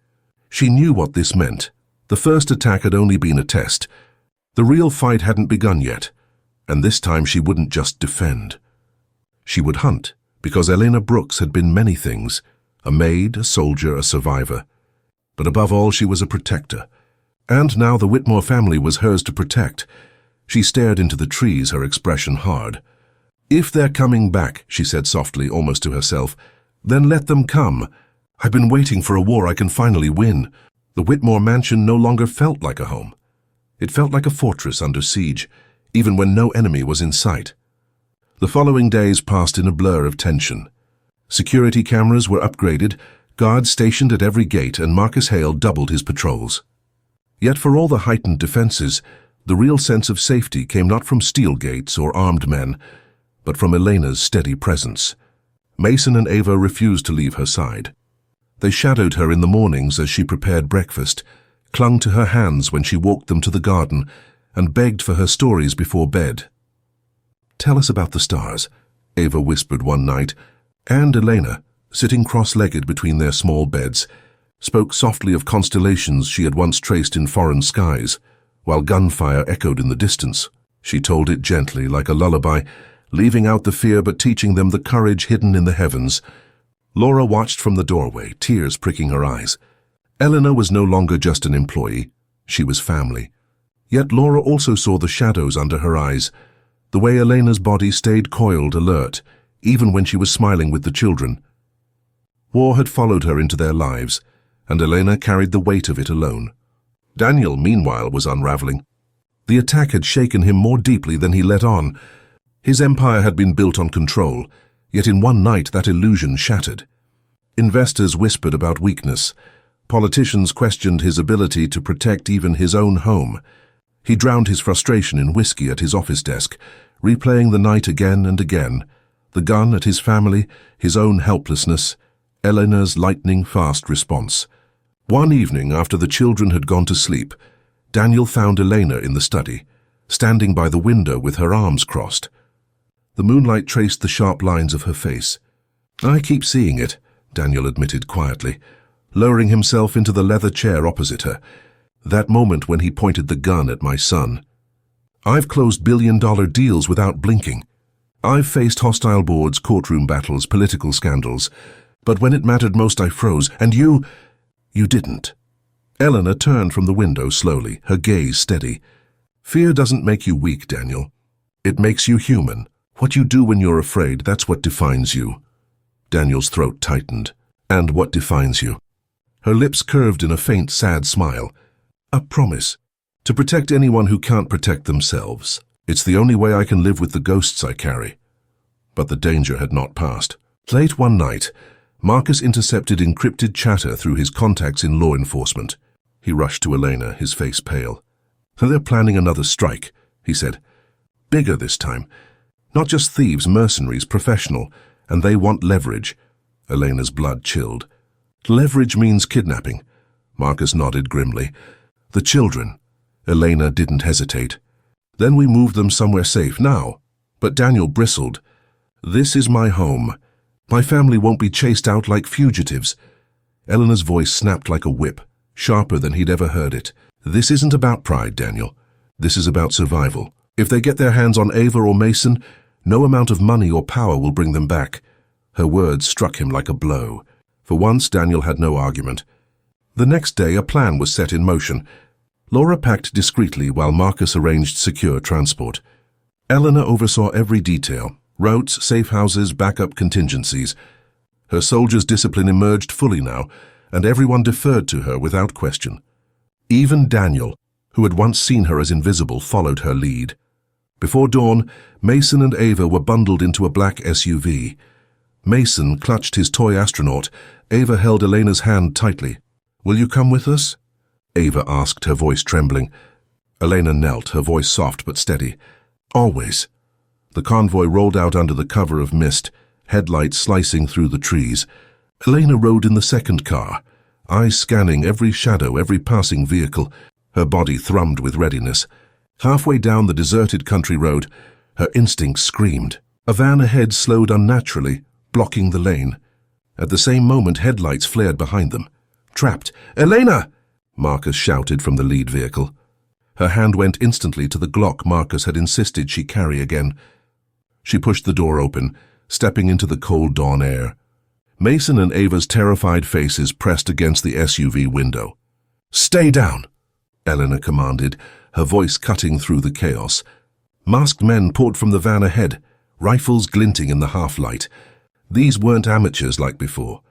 She knew what this meant. The first attack had only been a test. The real fight hadn't begun yet, and this time she wouldn't just defend. She would hunt, because Elena Brooks had been many things, a maid, a soldier, a survivor. But above all, she was a protector. And now the Whitmore family was hers to protect. She stared into the trees, her expression hard. "If they're coming back," she said softly, almost to herself, "then let them come. I've been waiting for a war I can finally win." The Whitmore mansion no longer felt like a home. It felt like a fortress under siege, even when no enemy was in sight. The following days passed in a blur of tension. Security cameras were upgraded, guards stationed at every gate, and Marcus Hale doubled his patrols. Yet for all the heightened defenses, the real sense of safety came not from steel gates or armed men, but from Elena's steady presence. Mason and Ava refused to leave her side. They shadowed her in the mornings as she prepared breakfast, clung to her hands when she walked them to the garden, and begged for her stories before bed. "Tell us about the stars," Ava whispered one night, and Elena, sitting cross-legged between their small beds, spoke softly of constellations she had once traced in foreign skies, while gunfire echoed in the distance. She told it gently, like a lullaby, leaving out the fear but teaching them the courage hidden in the heavens. Laura watched from the doorway, tears pricking her eyes. Eleanor was no longer just an employee, she was family. Yet Laura also saw the shadows under her eyes, the way Elena's body stayed coiled, alert, even when she was smiling with the children. War had followed her into their lives, and Elena carried the weight of it alone. Daniel, meanwhile, was unraveling. The attack had shaken him more deeply than he let on. His empire had been built on control, yet in one night that illusion shattered. Investors whispered about weakness. Politicians questioned his ability to protect even his own home. He drowned his frustration in whiskey at his office desk, replaying the night again and again. The gun at his family, his own helplessness, Eleanor's lightning-fast response. One evening, after the children had gone to sleep, Daniel found Elena in the study, standing by the window with her arms crossed. The moonlight traced the sharp lines of her face. "I keep seeing it," Daniel admitted quietly, lowering himself into the leather chair opposite her. "That moment when he pointed the gun at my son. I've closed billion-dollar deals without blinking. I've faced hostile boards, courtroom battles, political scandals. But when it mattered most, I froze. And you didn't." Eleanor turned from the window slowly, her gaze steady. "Fear doesn't make you weak, Daniel. It makes you human. What you do when you're afraid, that's what defines you." Daniel's throat tightened. "And what defines you?" Her lips curved in a faint, sad smile. "A promise. To protect anyone who can't protect themselves. It's the only way I can live with the ghosts I carry." But the danger had not passed. Late one night, Marcus intercepted encrypted chatter through his contacts in law enforcement. He rushed to Elena, his face pale. "They're planning another strike," he said. "Bigger this time. Not just thieves, mercenaries, professional, and they want leverage." Elena's blood chilled. "Leverage means kidnapping." Marcus nodded grimly. "The children." Elena didn't hesitate. "Then we moved them somewhere safe now." But Daniel bristled. "This is my home. My family won't be chased out like fugitives." Eleanor's voice snapped like a whip, sharper than he'd ever heard it. "This isn't about pride, Daniel. This is about survival. If they get their hands on Ava or Mason, no amount of money or power will bring them back." Her words struck him like a blow. For once, Daniel had no argument. The next day, a plan was set in motion. Laura packed discreetly while Marcus arranged secure transport. Eleanor oversaw every detail: routes, safe houses, backup contingencies. Her soldiers' discipline emerged fully now, and everyone deferred to her without question. Even Daniel, who had once seen her as invisible, followed her lead. Before dawn, Mason and Ava were bundled into a black SUV. Mason clutched his toy astronaut. Ava held Elena's hand tightly. "Will you come with us?" Ava asked, her voice trembling. Elena knelt, her voice soft but steady. "Always." The convoy rolled out under the cover of mist, headlights slicing through the trees. Elena rode in the second car, eyes scanning every shadow, every passing vehicle. Her body thrummed with readiness. Halfway down the deserted country road, her instincts screamed. A van ahead slowed unnaturally, blocking the lane. At the same moment, headlights flared behind them. "Trapped! Elena!" Marcus shouted from the lead vehicle. Her hand went instantly to the Glock Marcus had insisted she carry again. She pushed the door open, stepping into the cold dawn air. Mason and Ava's terrified faces pressed against the SUV window. "Stay down," Eleanor commanded, her voice cutting through the chaos. Masked men poured from the van ahead, rifles glinting in the half-light. These weren't amateurs like before.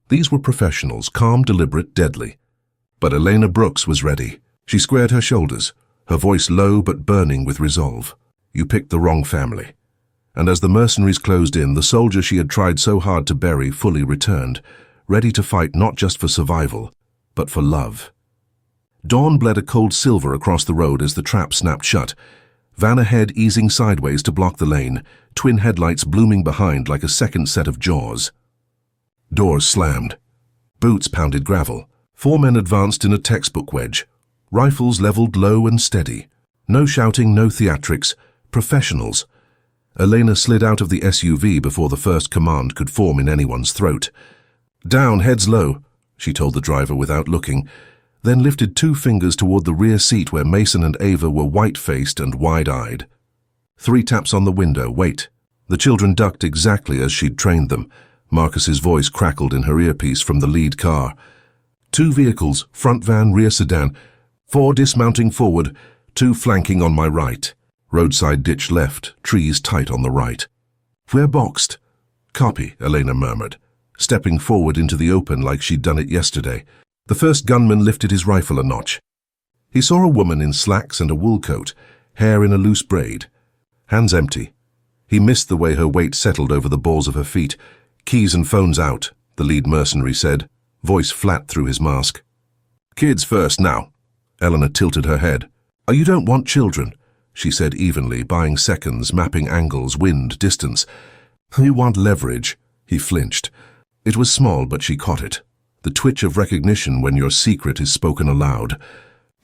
These were professionals, calm, deliberate, deadly. But Elena Brooks was ready. She squared her shoulders, her voice low but burning with resolve. You picked the wrong family. And as the mercenaries closed in, the soldier she had tried so hard to bury fully returned, ready to fight not just for survival, but for love. Dawn bled a cold silver across the road as the trap snapped shut, van ahead easing sideways to block the lane, twin headlights blooming behind like a second set of jaws. Doors slammed. Boots pounded gravel. 4 men advanced in a textbook wedge, rifles leveled low and steady. No shouting, no theatrics, professionals. Elena slid out of the SUV before the first command could form in anyone's throat. Down, heads low, she told the driver without looking, then lifted 2 fingers toward the rear seat where Mason and Ava were white-faced and wide-eyed. 3 taps on the window, wait. The children ducked exactly as she'd trained them. Marcus's voice crackled in her earpiece from the lead car. 2 vehicles, front van, rear sedan, 4 dismounting forward, 2 flanking on my right. Roadside ditch left, trees tight on the right. We're boxed. Copy, Elena murmured, stepping forward into the open like she'd done it yesterday. The first gunman lifted his rifle a notch. He saw a woman in slacks and a wool coat, hair in a loose braid. Hands empty. He missed the way her weight settled over the balls of her feet. Keys and phones out, the lead mercenary said, voice flat through his mask. Kids first now. Eleanor tilted her head. Oh, you don't want children, she said evenly, buying seconds, mapping angles, wind, distance. You want leverage. He flinched. It was small, but she caught it. The twitch of recognition when your secret is spoken aloud.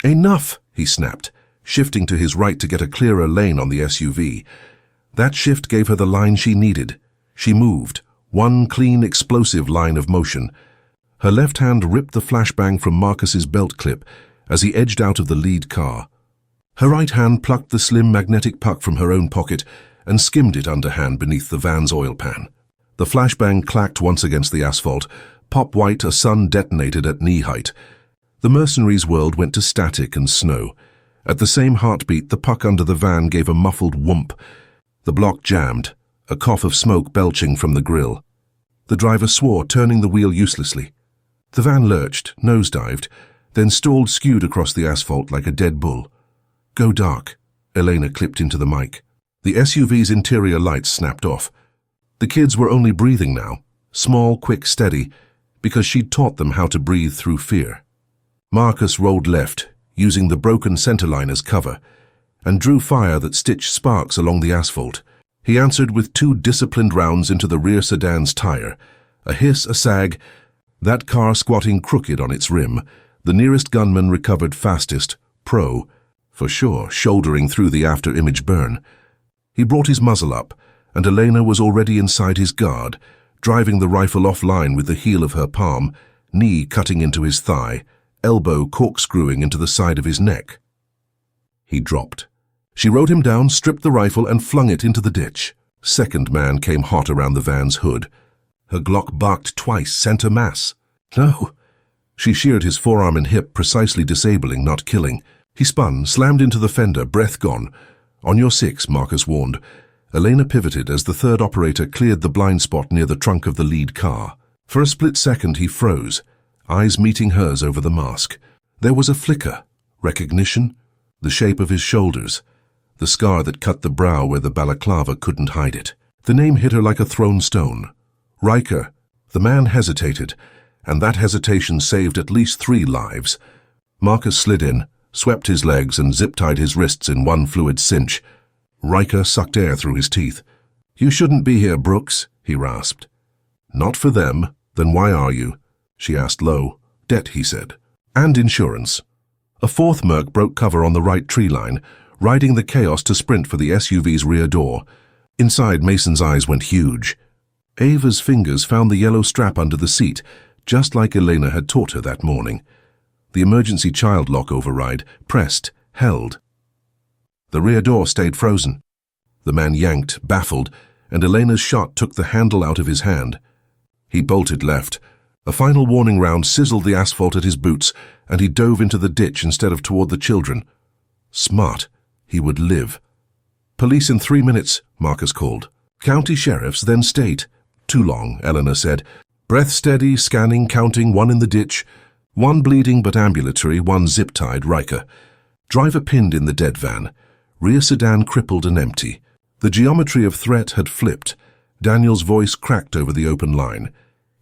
Enough, he snapped, shifting to his right to get a clearer lane on the SUV. That shift gave her the line she needed. She moved, one clean, explosive line of motion. Her left hand ripped the flashbang from Marcus's belt clip as he edged out of the lead car. Her right hand plucked the slim magnetic puck from her own pocket and skimmed it underhand beneath the van's oil pan. The flashbang clacked once against the asphalt. Pop white, a sun detonated at knee height. The mercenaries' world went to static and snow. At the same heartbeat, the puck under the van gave a muffled whoomp. The block jammed, a cough of smoke belching from the grill. The driver swore, turning the wheel uselessly. The van lurched, nosedived, then stalled skewed across the asphalt like a dead bull. Go dark, Elena clipped into the mic. The SUV's interior lights snapped off. The kids were only breathing now, small, quick, steady, because she'd taught them how to breathe through fear. Marcus rolled left, using the broken centerline as cover, and drew fire that stitched sparks along the asphalt. He answered with 2 disciplined rounds into the rear sedan's tire. A hiss, a sag, that car squatting crooked on its rim. The nearest gunman recovered fastest, pro, for sure, shouldering through the after-image burn. He brought his muzzle up, and Elena was already inside his guard, driving the rifle offline with the heel of her palm, knee cutting into his thigh, elbow corkscrewing into the side of his neck. He dropped. She rode him down, stripped the rifle, and flung it into the ditch. Second man came hot around the van's hood. Her Glock barked twice, center mass. No. She sheared his forearm and hip, precisely disabling, not killing. He spun, slammed into the fender, breath gone. On your 6, Marcus warned. Elena pivoted as the third operator cleared the blind spot near the trunk of the lead car. For a split second he froze, eyes meeting hers over the mask. There was a flicker, recognition, the shape of his shoulders, the scar that cut the brow where the balaclava couldn't hide it. The name hit her like a thrown stone. Riker. The man hesitated, and that hesitation saved at least 3 lives. Marcus slid in, swept his legs and zip-tied his wrists in one fluid cinch. Riker sucked air through his teeth. You shouldn't be here, Brooks, he rasped. Not for them. Then why are you? She asked low. Debt, he said. And insurance. A 4th merc broke cover on the right tree line, riding the chaos to sprint for the SUV's rear door. Inside, Mason's eyes went huge. Ava's fingers found the yellow strap under the seat, just like Elena had taught her that morning. The emergency child lock override, pressed, held. The rear door stayed frozen. The man yanked, baffled, and Elena's shot took the handle out of his hand. He bolted left. A final warning round sizzled the asphalt at his boots, and he dove into the ditch instead of toward the children. Smart. He would live. Police in 3 minutes, Marcus called. County sheriffs, then state. Too long, Eleanor said. Breath steady, scanning, counting, one in the ditch. One bleeding but ambulatory, one zip-tied, Riker. Driver pinned in the dead van. Rear sedan crippled and empty. The geometry of threat had flipped. Daniel's voice cracked over the open line.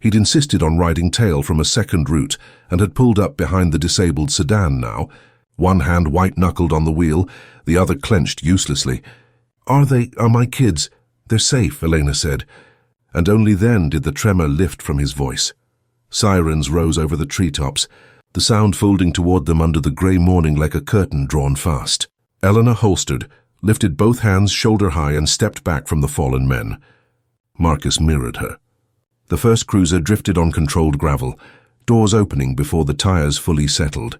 He'd insisted on riding tail from a second route and had pulled up behind the disabled sedan now. One hand white-knuckled on the wheel, the other clenched uselessly. Are my kids? They're safe, Elena said. And only then did the tremor lift from his voice. Sirens rose over the treetops, the sound folding toward them under the grey morning like a curtain drawn fast. Eleanor holstered, lifted both hands shoulder high and stepped back from the fallen men. Marcus mirrored her. The first cruiser drifted on controlled gravel, doors opening before the tires fully settled.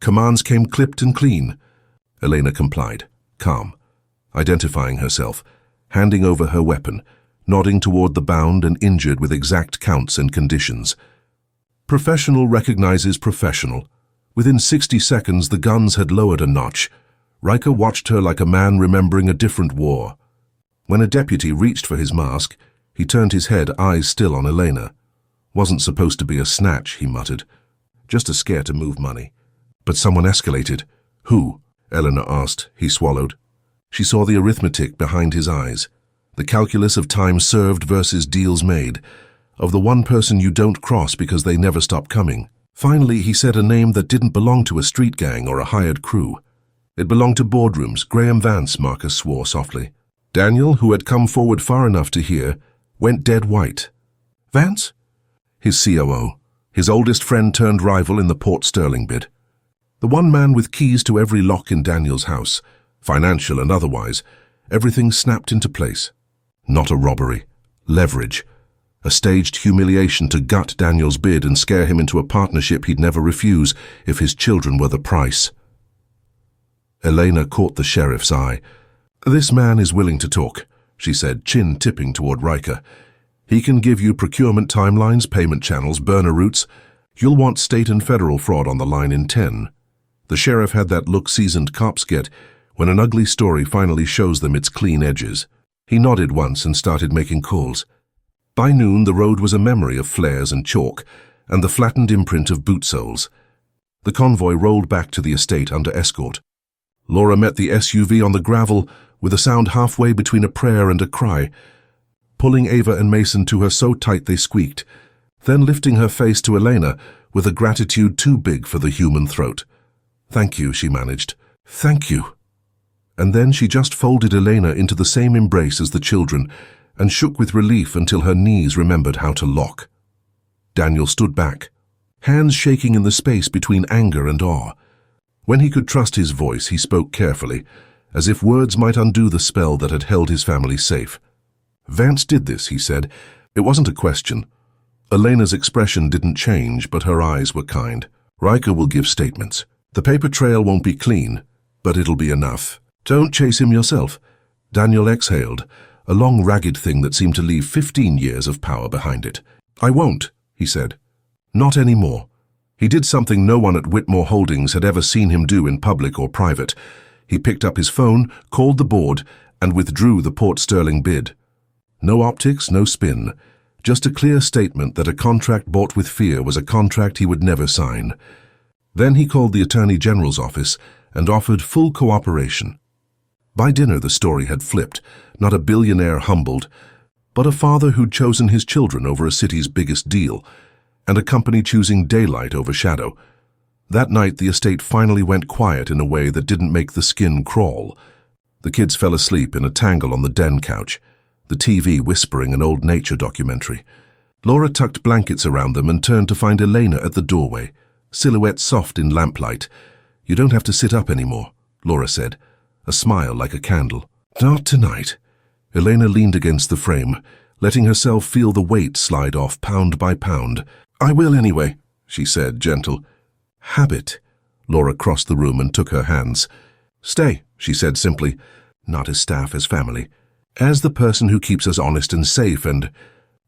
Commands came clipped and clean. Elena complied, calm, identifying herself, handing over her weapon, nodding toward the bound and injured with exact counts and conditions. Professional recognizes professional. Within 60 seconds, the guns had lowered a notch. Riker watched her like a man remembering a different war. When a deputy reached for his mask, he turned his head, eyes still on Elena. Wasn't supposed to be a snatch, he muttered. Just a scare to move money. But someone escalated. Who? Eleanor asked. He swallowed. She saw the arithmetic behind his eyes. The calculus of time served versus deals made. Of the one person you don't cross because they never stop coming. Finally, he said a name that didn't belong to a street gang or a hired crew. It belonged to boardrooms. Graham Vance, Marcus swore softly. Daniel, who had come forward far enough to hear, went dead white. Vance? His COO. His oldest friend turned rival in the Port Sterling bid. The one man with keys to every lock in Daniel's house, financial and otherwise. Everything snapped into place. Not a robbery. Leverage. A staged humiliation to gut Daniel's bid and scare him into a partnership he'd never refuse if his children were the price. Elena caught the sheriff's eye. This man is willing to talk, she said, chin tipping toward Riker. He can give you procurement timelines, payment channels, burner routes. You'll want state and federal fraud on the line in 10. The sheriff had that look seasoned cops get when an ugly story finally shows them its clean edges. He nodded once and started making calls. By noon, the road was a memory of flares and chalk, and the flattened imprint of boot soles. The convoy rolled back to the estate under escort. Laura met the SUV on the gravel with a sound halfway between a prayer and a cry, pulling Ava and Mason to her so tight they squeaked, then lifting her face to Elena with a gratitude too big for the human throat. Thank you, she managed. Thank you. And then she just folded Elena into the same embrace as the children and shook with relief until her knees remembered how to lock. Daniel stood back, hands shaking in the space between anger and awe. When he could trust his voice, he spoke carefully, as if words might undo the spell that had held his family safe. Vance did this, he said. It wasn't a question. Elena's expression didn't change, but her eyes were kind. Riker will give statements. The paper trail won't be clean, but it'll be enough. Don't chase him yourself. Daniel exhaled, a long ragged thing that seemed to leave 15 years of power behind it. I won't, he said. Not anymore. He did something no one at Whitmore Holdings had ever seen him do in public or private. He picked up his phone, called the board, and withdrew the Port Sterling bid. No optics, no spin. Just a clear statement that a contract bought with fear was a contract he would never sign. Then he called the Attorney General's office and offered full cooperation. By dinner the story had flipped, not a billionaire humbled, but a father who'd chosen his children over a city's biggest deal, and a company choosing daylight over shadow. That night the estate finally went quiet in a way that didn't make the skin crawl. The kids fell asleep in a tangle on the den couch, the TV whispering an old nature documentary. Laura tucked blankets around them and turned to find Elena at the doorway, silhouette soft in lamplight. You don't have to sit up anymore, Laura said, a smile like a candle. Not tonight. Elena leaned against the frame, letting herself feel the weight slide off pound by pound. I will anyway, she said, gentle. Habit. Laura crossed the room and took her hands. Stay, she said simply, not as staff, as family. As the person who keeps us honest and safe and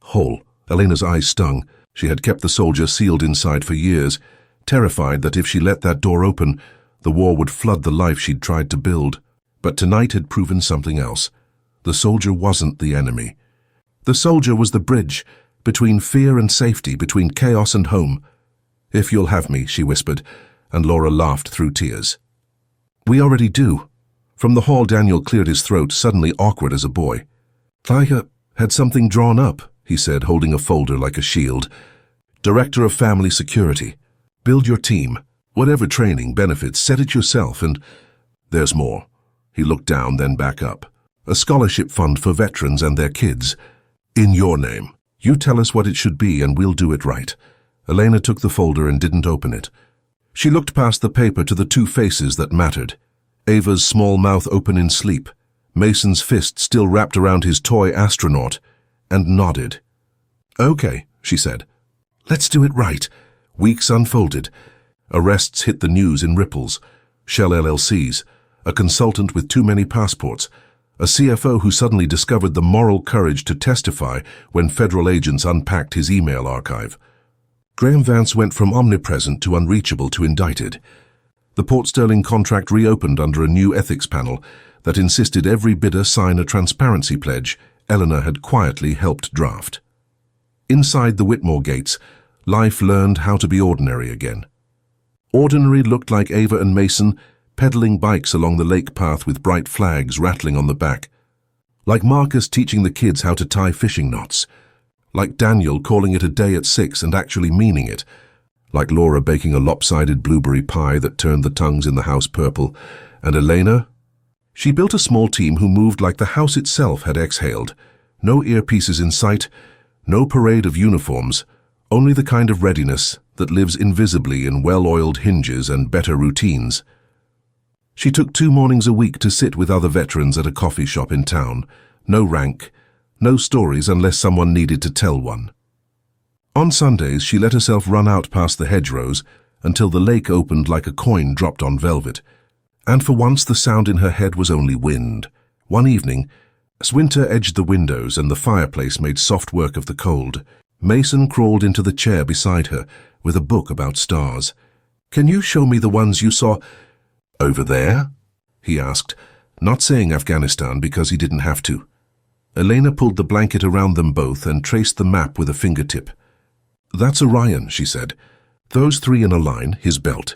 whole. Elena's eyes stung. She had kept the soldier sealed inside for years, terrified that if she let that door open, the war would flood the life she'd tried to build. But tonight had proven something else. The soldier wasn't the enemy. The soldier was the bridge between fear and safety, between chaos and home. "If you'll have me," she whispered, and Laura laughed through tears. "We already do." From the hall, Daniel cleared his throat, suddenly awkward as a boy. "I had something drawn up," he said, holding a folder like a shield. "Director of Family Security. Build your team. Whatever training, benefits, set it yourself, and there's more." He looked down, then back up. "A scholarship fund for veterans and their kids. In your name. You tell us what it should be and we'll do it right." Elena took the folder and didn't open it. She looked past the paper to the two faces that mattered. Ava's small mouth open in sleep, Mason's fist still wrapped around his toy astronaut, and nodded. "Okay," she said. "Let's do it right." Weeks unfolded. Arrests hit the news in ripples. Shell LLCs, a consultant with too many passports, a CFO who suddenly discovered the moral courage to testify when federal agents unpacked his email archive. Graham Vance went from omnipresent to unreachable to indicted. The Port Sterling contract reopened under a new ethics panel that insisted every bidder sign a transparency pledge Eleanor had quietly helped draft. Inside the Whitmore gates, life learned how to be ordinary again. Ordinary looked like Ava and Mason pedaling bikes along the lake path with bright flags rattling on the back. Like Marcus teaching the kids how to tie fishing knots. Like Daniel calling it a day at 6 and actually meaning it. Like Laura baking a lopsided blueberry pie that turned the tongues in the house purple. And Elena? She built a small team who moved like the house itself had exhaled. No earpieces in sight, no parade of uniforms, only the kind of readiness that lives invisibly in well-oiled hinges and better routines. She took 2 mornings a week to sit with other veterans at a coffee shop in town. No rank, no stories unless someone needed to tell one. On Sundays, she let herself run out past the hedgerows until the lake opened like a coin dropped on velvet. And for once the sound in her head was only wind. One evening, as winter edged the windows and the fireplace made soft work of the cold, Mason crawled into the chair beside her with a book about stars. "Can you show me the ones you saw over there?" he asked, not saying Afghanistan because he didn't have to. Elena pulled the blanket around them both and traced the map with a fingertip. "That's Orion," she said. "Those 3 in a line, his belt.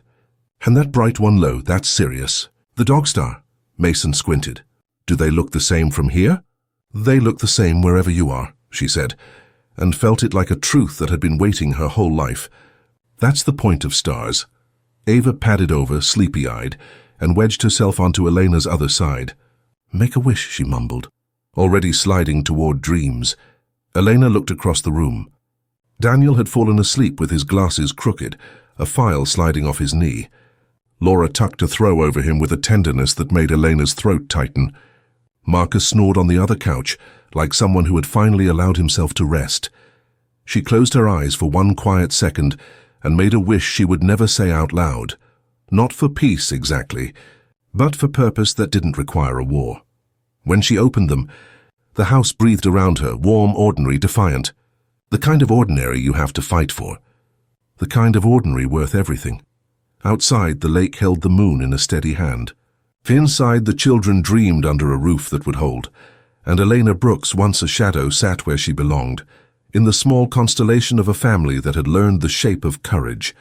And that bright one low, that's Sirius. The dog star." Mason squinted. "Do they look the same from here?" "They look the same wherever you are," she said, and felt it like a truth that had been waiting her whole life. "That's the point of stars." Ava padded over, sleepy-eyed, and wedged herself onto Elena's other side. "Make a wish," she mumbled, already sliding toward dreams. Elena looked across the room. Daniel had fallen asleep with his glasses crooked, a file sliding off his knee. Laura tucked a throw over him with a tenderness that made Elena's throat tighten. Marcus snored on the other couch, like someone who had finally allowed himself to rest. She closed her eyes for one quiet second and made a wish she would never say out loud. Not for peace, exactly, but for purpose that didn't require a war. When she opened them, the house breathed around her, warm, ordinary, defiant. The kind of ordinary you have to fight for. The kind of ordinary worth everything. Outside, the lake held the moon in a steady hand. Inside, the children dreamed under a roof that would hold, and Elena Brooks, once a shadow, sat where she belonged, in the small constellation of a family that had learned the shape of courage,